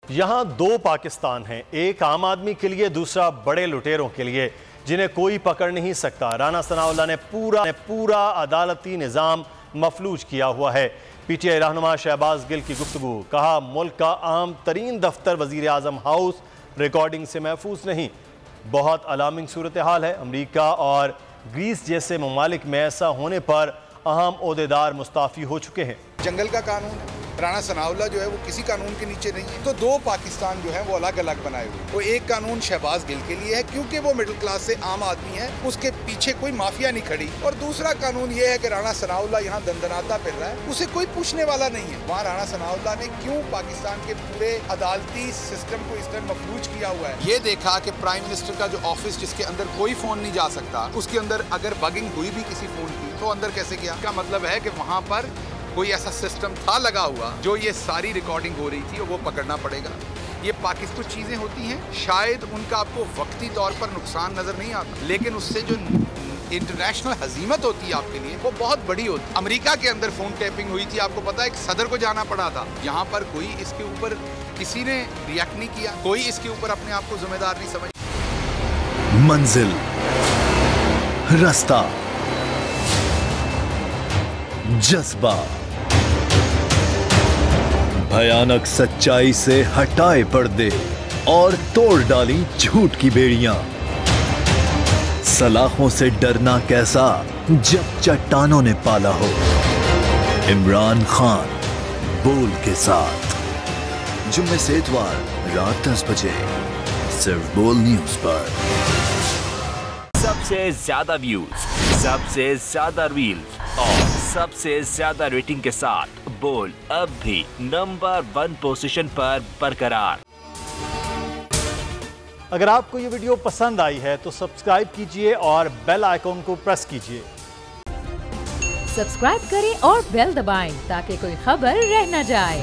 यहाँ दो पाकिस्तान हैं, एक आम आदमी के लिए, दूसरा बड़े लुटेरों के लिए जिन्हें कोई पकड़ नहीं सकता। राना सनाउल्लाह ने पूरा अदालती निज़ाम मफलूज किया हुआ है। पीटीआई रहनुमा शहबाज गिल की गुफ्तगू, कहा मुल्क का अहम तरीन दफ्तर वज़ीर आज़म हाउस रिकॉर्डिंग से महफूज नहीं। बहुत अलार्मिंग सूरत हाल है। अमरीका और ग्रीस जैसे ममालिक में ऐसा होने पर अहम ओहदेदार मुस्ताफ़ी हो चुके हैं। जंगल का कानून है, राना सनाउल्लाह जो है वो किसी कानून के नीचे नहीं है, तो दो पाकिस्तान जो है वो अलग अलग बनाए हुए। वो एक कानून शहबाज गिल के लिए है क्योंकि वो मिडिल क्लास से आम आदमी है, उसके पीछे कोई माफिया नहीं खड़ी, और दूसरा कानून ये है कि राना सनाउल्लाह यहाँ दंदनाता फिर रहा है, उसे कोई पूछने वाला नहीं है। वहाँ राना सनाउल्लाह ने क्यों पाकिस्तान के पूरे अदालती सिस्टम को इस तरह मफलूज किया हुआ है। ये देखा कि प्राइम मिनिस्टर का जो ऑफिस जिसके अंदर कोई फोन नहीं जा सकता, उसके अंदर अगर बगिंग हुई भी किसी फोन की तो अंदर कैसे गया। का मतलब है कि वहाँ पर कोई ऐसा सिस्टम था लगा हुआ जो ये सारी रिकॉर्डिंग हो रही थी, और वो पकड़ना पड़ेगा। ये पाकिस्तान कुछ चीज़ें होती हैं, शायद उनका आपको वक्ती तौर पर नुकसान नज़र नहीं आता, लेकिन उससे जो इंटरनेशनल हजीमत होती है आपके लिए वो बहुत बड़ी होती है। अमेरिका के अंदर फ़ोन टैपिंग हुई थी, आपको पता है, एक सदर को जाना पड़ा था। यहाँ पर कोई इसके ऊपर किसी ने रिएक्ट नहीं किया, कोई इसके ऊपर अपने आप को जिम्मेदार नहीं समझ। मंजिल, रास्ता, जज्बा, भयानक सच्चाई से हटाए पर्दे और तोड़ डाली झूठ की बेड़ियां। सलाखों से डरना कैसा जब चट्टानों ने पाला हो। इमरान खान बोल के साथ जुम्मे से इतवार रात 10 बजे सिर्फ बोल न्यूज पर। सबसे ज्यादा व्यूज, सबसे ज्यादा रील्स और सबसे ज्यादा रेटिंग के साथ बोल अब भी नंबर 1 पोजीशन पर बरकरार। अगर आपको ये वीडियो पसंद आई है तो सब्सक्राइब कीजिए और बेल आइकॉन को प्रेस कीजिए। सब्सक्राइब करें और बेल दबाएं ताकि कोई खबर रह न जाए।